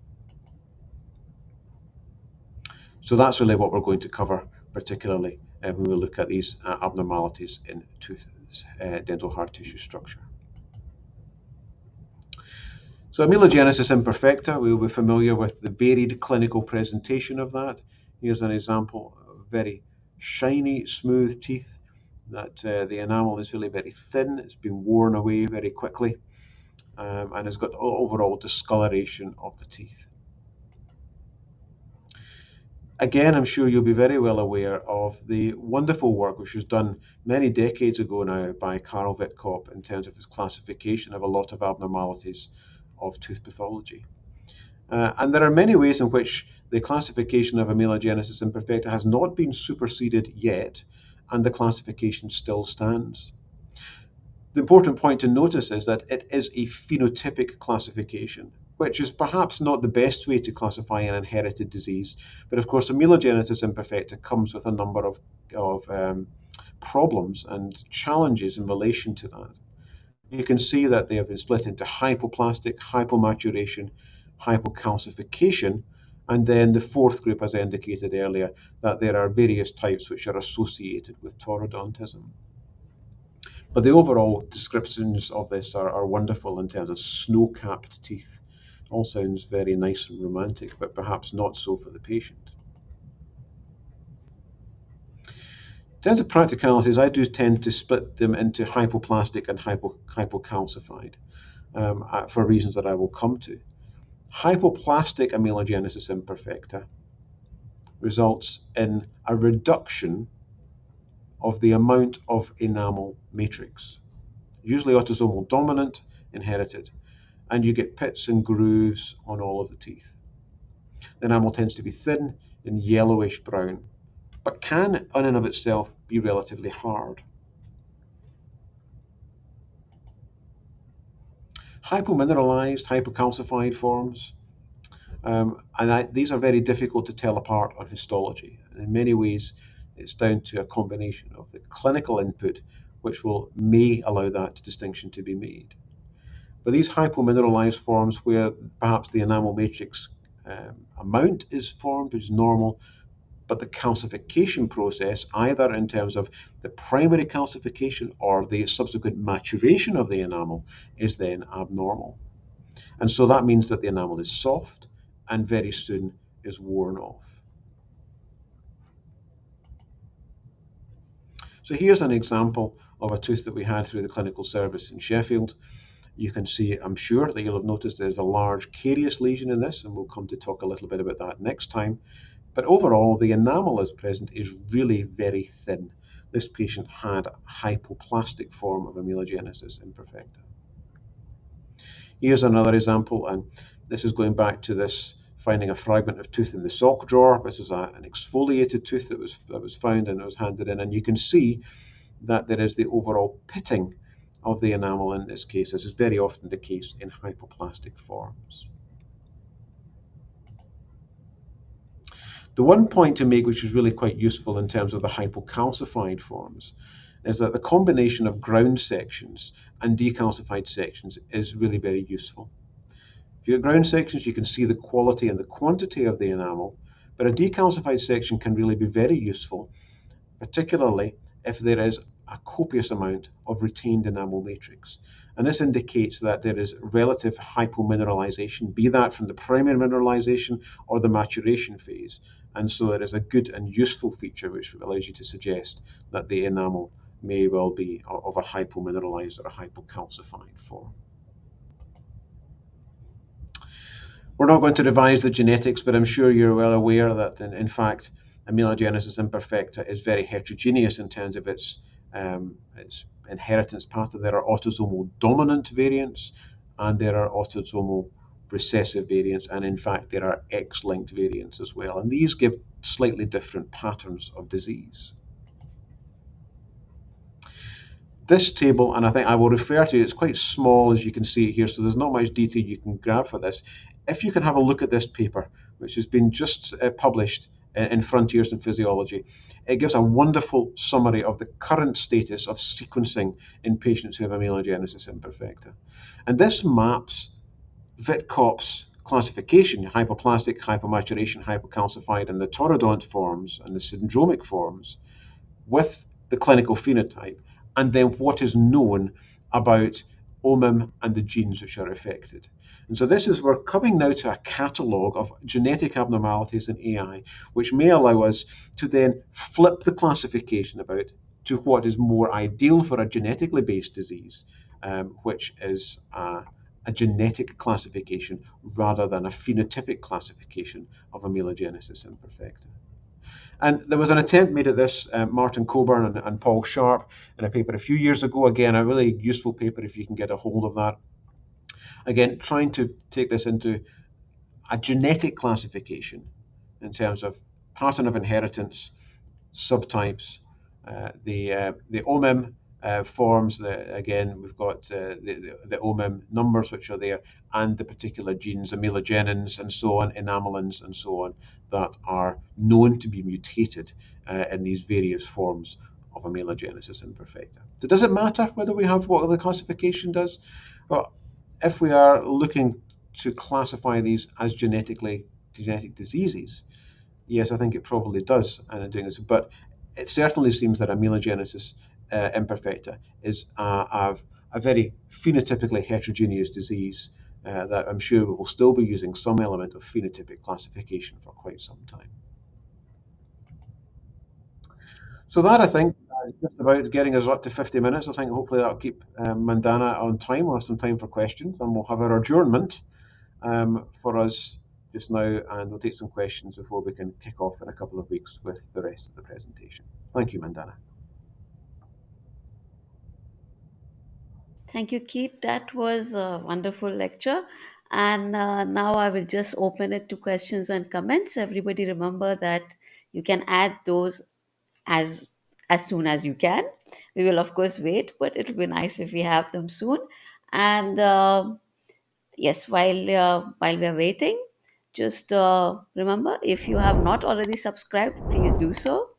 Speaker 2: So that's really what we're going to cover, particularly when we look at these abnormalities in tooth dental hard tissue structure. So amelogenesis imperfecta, we will be familiar with the varied clinical presentation of that. Here's an example of very shiny, smooth teeth that the enamel is really very thin. It's been worn away very quickly and has got overall discoloration of the teeth. Again, I'm sure you'll be very well aware of the wonderful work which was done many decades ago now by Karl Wittkop in terms of his classification of a lot of abnormalities of tooth pathology. And there are many ways in which the classification of amelogenesis imperfecta has not been superseded yet, and the classification still stands. The important point to notice is that it is a phenotypic classification, which is perhaps not the best way to classify an inherited disease. But of course, amelogenesis imperfecta comes with a number of problems and challenges in relation to that. You can see that they have been split into hypoplastic, hypomaturation, hypocalcification, and then the fourth group, as I indicated earlier, that there are various types which are associated with taurodontism. But the overall descriptions of this are wonderful in terms of snow-capped teeth. All sounds very nice and romantic, but perhaps not so for the patient. In terms of practicalities, I do tend to split them into hypoplastic and hypocalcified for reasons that I will come to. Hypoplastic amelogenesis imperfecta results in a reduction of the amount of enamel matrix, usually autosomal dominant, inherited, and you get pits and grooves on all of the teeth. The enamel tends to be thin and yellowish brown, but can in and of itself be relatively hard. Hypomineralized, hypocalcified forms, these are very difficult to tell apart on histology. And in many ways, it's down to a combination of the clinical input, which may allow that distinction to be made. But these hypomineralized forms where perhaps the enamel matrix amount is formed is normal, but the calcification process, either in terms of the primary calcification or the subsequent maturation of the enamel, is then abnormal. And so that means that the enamel is soft and very soon is worn off. So here's an example of a tooth that we had through the clinical service in Sheffield. You can see, I'm sure that you'll have noticed there's a large carious lesion in this, and we'll come to talk a little bit about that next time. But overall, the enamel as present is really very thin. This patient had a hypoplastic form of amelogenesis imperfecta. Here's another example, and this is going back to this finding a fragment of tooth in the sock drawer. This is an exfoliated tooth that was found and it was handed in, and you can see that there is the overall pitting of the enamel in this case. This is very often the case in hypoplastic forms. The one point to make, which is really quite useful in terms of the hypocalcified forms, is that the combination of ground sections and decalcified sections is really very useful. If you get ground sections, you can see the quality and the quantity of the enamel, but a decalcified section can really be very useful, particularly if there is a copious amount of retained enamel matrix. And this indicates that there is relative hypomineralization, be that from the primary mineralization or the maturation phase. And so it is a good and useful feature which allows you to suggest that the enamel may well be of a hypomineralized or a hypocalcified form. We're not going to revise the genetics, but I'm sure you're well aware that, in fact, Amelogenesis imperfecta is very heterogeneous in terms of its inheritance pattern. There are autosomal dominant variants and there are autosomal recessive variants, and in fact there are X-linked variants as well, and these give slightly different patterns of disease. This table, and I think I will refer to it, it's quite small as you can see here, so there's not much detail you can grab for this. If you can have a look at this paper, which has been just published in Frontiers in Physiology, it gives a wonderful summary of the current status of sequencing in patients who have amelogenesis imperfecta. And this maps Witkopf's classification, hypoplastic, hypomaturation, hypocalcified, and the taurodont forms and the syndromic forms with the clinical phenotype, and then what is known about OMIM and the genes which are affected. And so we're coming now to a catalogue of genetic abnormalities in AI, which may allow us to then flip the classification about to what is more ideal for a genetically based disease, which is a genetic classification rather than a phenotypic classification of amelogenesis imperfecta. And there was an attempt made at this, Martin Coburn and Paul Sharp, in a paper a few years ago. Again, a really useful paper if you can get a hold of that. Again, trying to take this into a genetic classification in terms of pattern of inheritance, subtypes, the OMIM forms. Again, we've got the OMIM numbers which are there, and the particular genes, amelogenins and so on, enamelins and so on, that are known to be mutated in these various forms of amelogenesis imperfecta. So does it matter whether we have what the classification does? Well, if we are looking to classify these as genetic diseases, yes, I think it probably does, and in doing this, but it certainly seems that amelogenesis imperfecta is a very phenotypically heterogeneous disease that I'm sure we will still be using some element of phenotypic classification for quite some time. So that, I think, is just about getting us up to 50 minutes. I think hopefully that'll keep Mandana on time. We'll have some time for questions, and we'll have our adjournment for us just now, and we'll take some questions before we can kick off in a couple of weeks with the rest of the presentation. Thank you, Mandana.
Speaker 1: Thank you, Keith. That was a wonderful lecture. And now I will just open it to questions and comments. Everybody remember that you can add those as as soon as you can. We will of course wait, but it'll be nice if we have them soon. And yes, while we are waiting, just remember, if you have not already subscribed, please do so.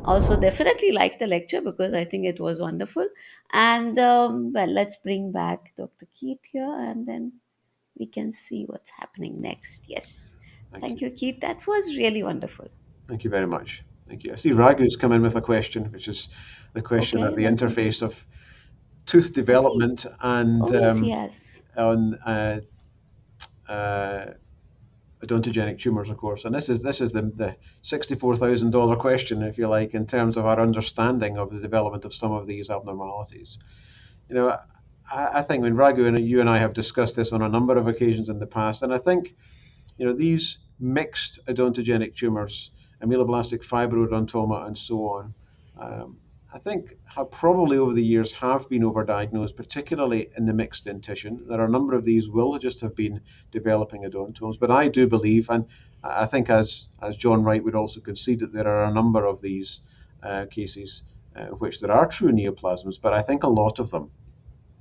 Speaker 1: Also, definitely like the lecture because I think it was wonderful. And well, let's bring back Dr. Keith here and then we can see what's happening next. Yes.
Speaker 2: Thank
Speaker 1: Thank
Speaker 2: you.
Speaker 1: you, Keith. That was really wonderful.
Speaker 2: Thank you very much. Thank you. I see Ragu's come in with a question, which is the question at
Speaker 1: Okay,
Speaker 2: the
Speaker 1: let me.
Speaker 2: interface of tooth
Speaker 1: Has he?
Speaker 2: development and
Speaker 1: Oh, yes, he has.
Speaker 2: on uh, odontogenic tumors, of course. And this is the $64,000 question, if you like, in terms of our understanding of the development of some of these abnormalities. You know, I think when Ragu and you and I have discussed this on a number of occasions in the past, and I think these mixed odontogenic tumors, ameloblastic fibrodontoma, and so on, um, I think have probably over the years have been overdiagnosed, particularly in the mixed dentition. There are a number of these will just have been developing odontomes, but I do believe, and I think as John Wright would also concede, that there are a number of these cases which there are true neoplasms, but I think a lot of them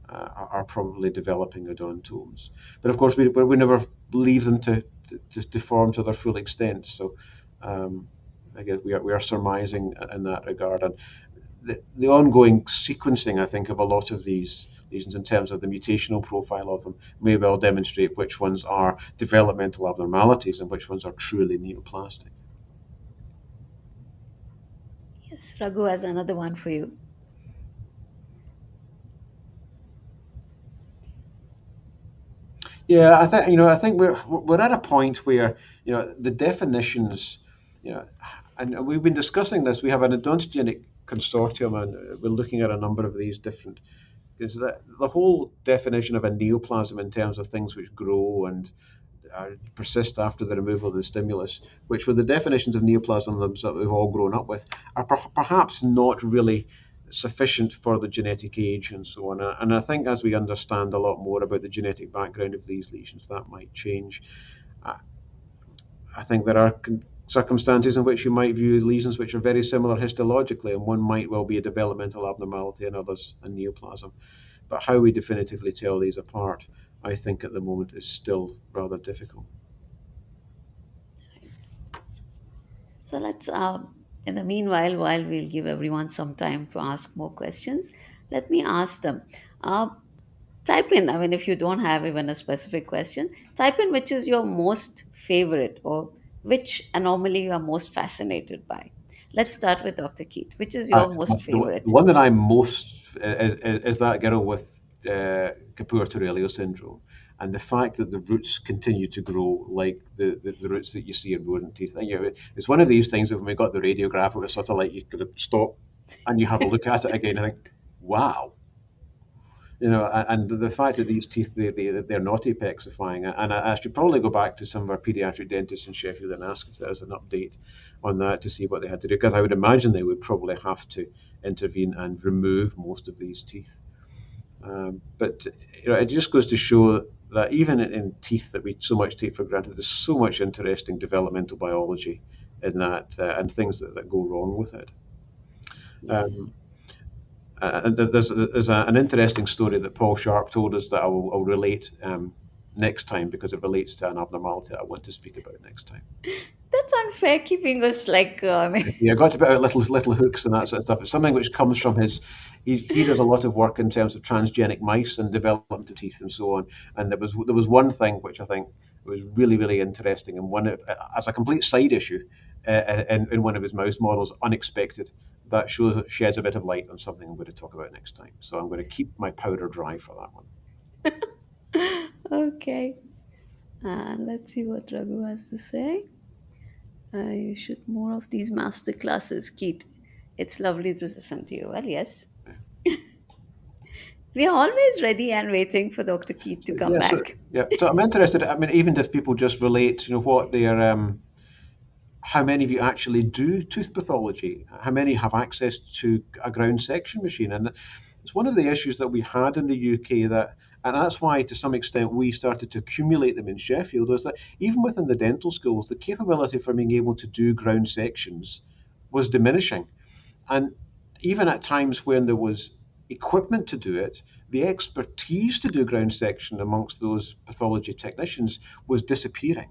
Speaker 2: are probably developing odontomes. But of course, we never leave them to form to their full extent. So I guess we are surmising in that regard. And the ongoing sequencing, I think, of a lot of these lesions in terms of the mutational profile of them may well demonstrate which ones are developmental abnormalities and which ones are truly neoplastic.
Speaker 1: Yes, Raghu has another one for you.
Speaker 2: Yeah, I think we're at a point where the definitions, you know, and we've been discussing this. We have an odontogenic consortium, and we're looking at a number of these different. Is that the whole definition of a neoplasm in terms of things which grow and persist after the removal of the stimulus, which were the definitions of neoplasms that we've all grown up with, are perhaps not really sufficient for the genetic age and so on. And I think as we understand a lot more about the genetic background of these lesions, that might change. I, I think there are circumstances in which you might view lesions which are very similar histologically, and one might well be a developmental abnormality and others a neoplasm. But how we definitively tell these apart, I think at the moment is still rather difficult.
Speaker 1: So let's, in the meanwhile, while we'll give everyone some time to ask more questions, let me ask them. Uh, Type in, I mean, if you don't have even a specific question, type in which is your most favorite or which anomaly you are most fascinated by. Let's start with Dr. Keat. Which is your most
Speaker 2: The
Speaker 1: favorite?
Speaker 2: one that I'm most is that girl with Kapoor-Torellio syndrome, and the fact that the roots continue to grow like the roots that you see in rodent teeth. And, it's one of these things that when we got the radiograph, it was sort of like you could stop and you have a look at it again and think, wow. And the fact that these teeth, they're not apexifying, and I should probably go back to some of our pediatric dentists in Sheffield and ask if there's an update on that to see what they had to do, because I would imagine they would probably have to intervene and remove most of these teeth. But it just goes to show that even in teeth that we so much take for granted, there's so much interesting developmental biology in that, and things that go wrong with it.
Speaker 1: Yes.
Speaker 2: Um, there's an interesting story that Paul Sharp told us that I'll relate next time, because it relates to an abnormality that I want to speak about next time.
Speaker 1: That's unfair, keeping us like, I mean,
Speaker 2: Yeah, I got to put out little hooks and that sort of stuff. It's something which comes from his. He does a lot of work in terms of transgenic mice and development of teeth and so on. And there was one thing which I think was really interesting, and as a complete side issue in one of his mouse models, unexpected. That sheds a bit of light on something I'm going to talk about next time. So I'm going to keep my powder dry for that one.
Speaker 1: okay. Let's see what Raghu has to say. You should more of these master classes, Keat. It's lovely to listen to you. Well, yes. We are always ready and waiting for Dr. Keat to
Speaker 2: So,
Speaker 1: come
Speaker 2: yeah, so
Speaker 1: back.
Speaker 2: yeah, so I'm interested. I mean, even if people just relate, what their how many of you actually do tooth pathology? How many have access to a ground section machine? And it's one of the issues that we had in the UK, and that's why to some extent we started to accumulate them in Sheffield, was that even within the dental schools, the capability for being able to do ground sections was diminishing. And even at times when there was equipment to do it, the expertise to do ground section amongst those pathology technicians was disappearing.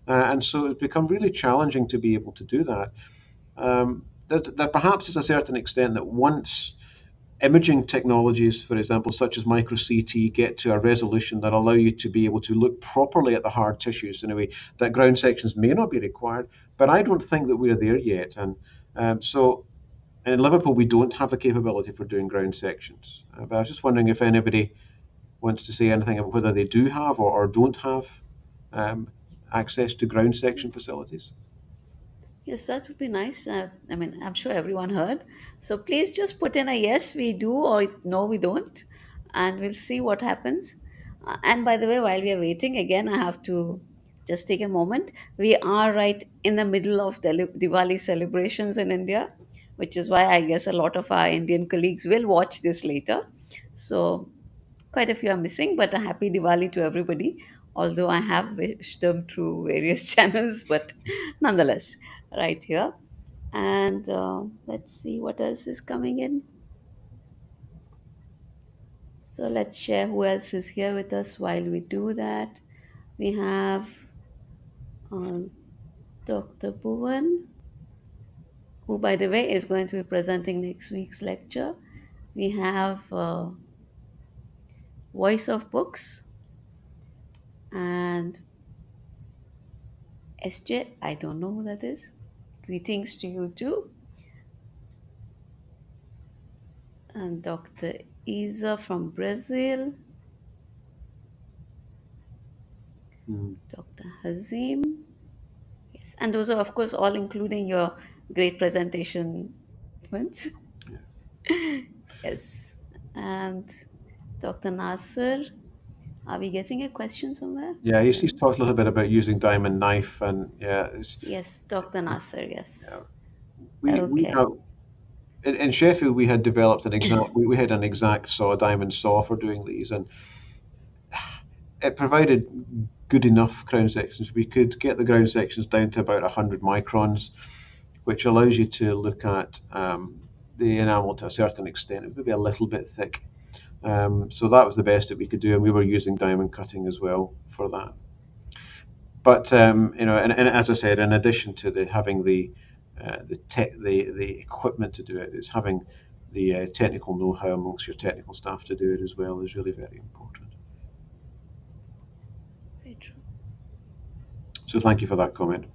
Speaker 2: And so it's become really challenging to be able to do that. there perhaps is a certain extent that once imaging technologies, for example, such as micro CT, get to a resolution that allow you to be able to look properly at the hard tissues in a way that ground sections may not be required. But I don't think that we're there yet. And so in Liverpool, we don't have the capability for doing ground sections. But I was just wondering if anybody wants to say anything about whether they do have or don't have um, access to ground section facilities.
Speaker 1: Yes, that would be nice. I mean, I'm sure everyone heard. So please just put in a yes, we do, or no, we don't, and we'll see what happens. And by the way, while we are waiting, again, I have to just take a moment. We are right in the middle of the Diwali celebrations in India, which is why I guess a lot of our Indian colleagues will watch this later. So quite a few are missing, but a happy Diwali to everybody. Although I have wished them through various channels, but nonetheless, right here. And let's see what else is coming in. So let's share who else is here with us while we do that. We have uh, Dr. Bhuvan, who, by the way, is going to be presenting next week's lecture. We have Voice of Books and SJ. I don't know who that is. Greetings to you too. And Dr. Isa from Brazil,
Speaker 2: Mm,
Speaker 1: Dr. Hazim. Yes, and those are, of course, all including your great presentation statements.
Speaker 2: yeah.
Speaker 1: Yes, and Dr. Nasser. Are we getting a question somewhere?
Speaker 2: Yeah, he's
Speaker 1: No.
Speaker 2: talked a little bit about using diamond knife, and yeah,
Speaker 1: Yes, Dr. Nasser.
Speaker 2: yeah.
Speaker 1: Yes.
Speaker 2: We
Speaker 1: Okay.
Speaker 2: have in Sheffield we had developed we had an exact saw diamond saw for doing these, and it provided good enough ground sections. We could get the ground sections down to about 100 microns, which allows you to look at the enamel to a certain extent. It would be a little bit thick. So that was the best that we could do, and we were using diamond cutting as well for that. But and as I said, in addition to having the equipment to do it, is having the technical know-how amongst your technical staff to do it as well is really very important.
Speaker 1: Very true.
Speaker 2: So thank you for that comment.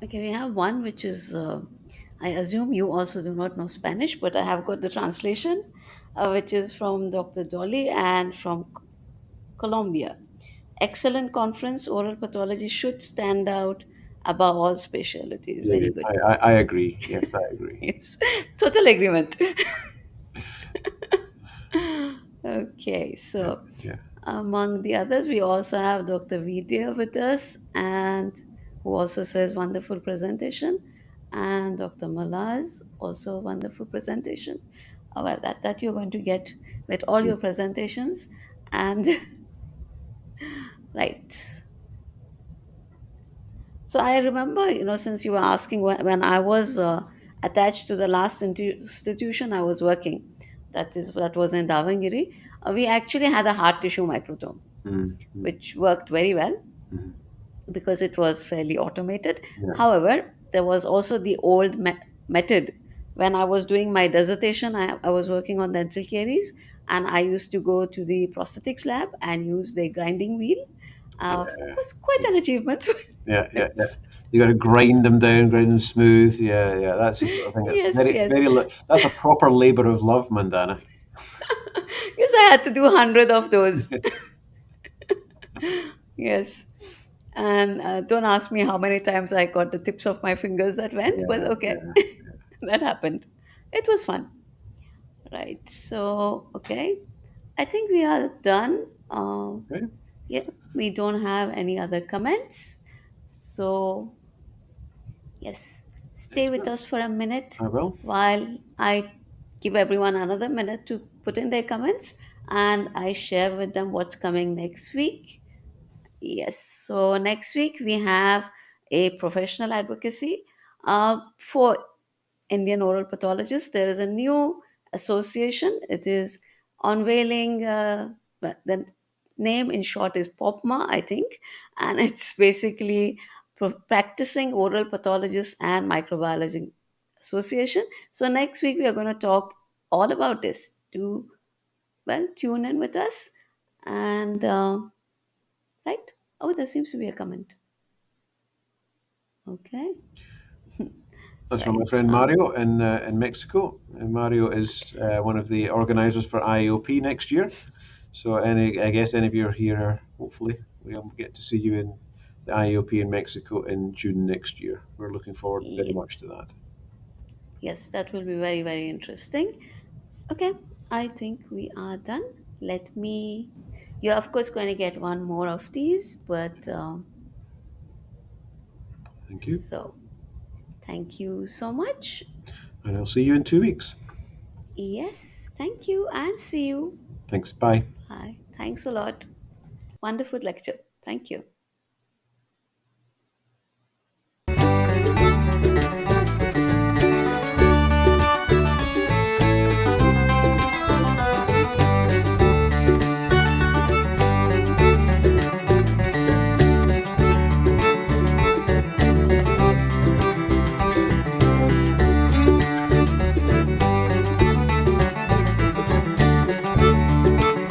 Speaker 1: Okay, we have one which is, I assume you also do not know Spanish, but I have got the translation, which is from Dr. Dolly and from Colombia. Excellent conference. Oral pathology should stand out above all specialties.
Speaker 2: Yeah,
Speaker 1: Very good.
Speaker 2: I agree. Yes, I agree.
Speaker 1: It's total agreement. Okay,
Speaker 2: Yeah,
Speaker 1: so
Speaker 2: yeah.
Speaker 1: among the others, we also have Dr. Vidya with us, and who also says wonderful presentation, and Dr. Malaz also wonderful presentation. Well, that you're going to get with all
Speaker 2: Mm,
Speaker 1: your presentations, and right. So I remember, since you were asking when I was attached to the last institution I was working, that was in Davangiri, we actually had a heart tissue microtome,
Speaker 2: mm, mm,
Speaker 1: which worked very well
Speaker 2: mm.
Speaker 1: because it was fairly automated.
Speaker 2: Yeah,
Speaker 1: However, there was also the old method. When I was doing my dissertation, I was working on dental caries, and I used to go to the prosthetics lab and use the grinding wheel. It
Speaker 2: yeah,
Speaker 1: was quite an achievement.
Speaker 2: yeah, yeah, yeah.
Speaker 1: Yes.
Speaker 2: You got to grind them down, grind them smooth. Yeah, yeah. That's the sort of thing. That's
Speaker 1: Yes,
Speaker 2: very,
Speaker 1: yes.
Speaker 2: very. That's a proper labor of love, Mandana.
Speaker 1: Yes, I had to do 100 of those. Yes. And don't ask me how many times I got the tips of my fingers that went, but
Speaker 2: Yeah,
Speaker 1: okay,
Speaker 2: yeah.
Speaker 1: that happened. It was fun. Right. So, okay. I think we are done.
Speaker 2: Okay,
Speaker 1: Yeah, we don't have any other comments. So, yes, stay with
Speaker 2: excellent.
Speaker 1: us for a minute
Speaker 2: I will.
Speaker 1: while I give everyone another minute to put in their comments and I share with them what's coming next week. Yes, so next week we have a professional advocacy for Indian oral pathologists. There is a new association. It is unveiling, well, the name in short is POPMA, I think, and it's basically practicing oral pathologists and microbiology. Association. So next week we are going to talk all about this. Do well, tune in with us. And right. Oh, there seems to be a comment. Okay.
Speaker 2: That's from my
Speaker 1: Right.
Speaker 2: friend Mario in Mexico. And Mario is one of the organisers for IOP next year. So I guess any of you are here, hopefully we'll get to see you in the IOP in Mexico in June next year. We're looking forward very
Speaker 1: Ye-
Speaker 2: much to that.
Speaker 1: Yes, that will be very, very interesting. Okay, I think we are done. Let me. You're, of course, going to get one more of these, but
Speaker 2: Thank you.
Speaker 1: so thank you so much.
Speaker 2: And I'll see you in 2 weeks.
Speaker 1: Yes, thank you, and see you.
Speaker 2: Thanks. Bye.
Speaker 1: Bye. Thanks a lot. Wonderful lecture. Thank you.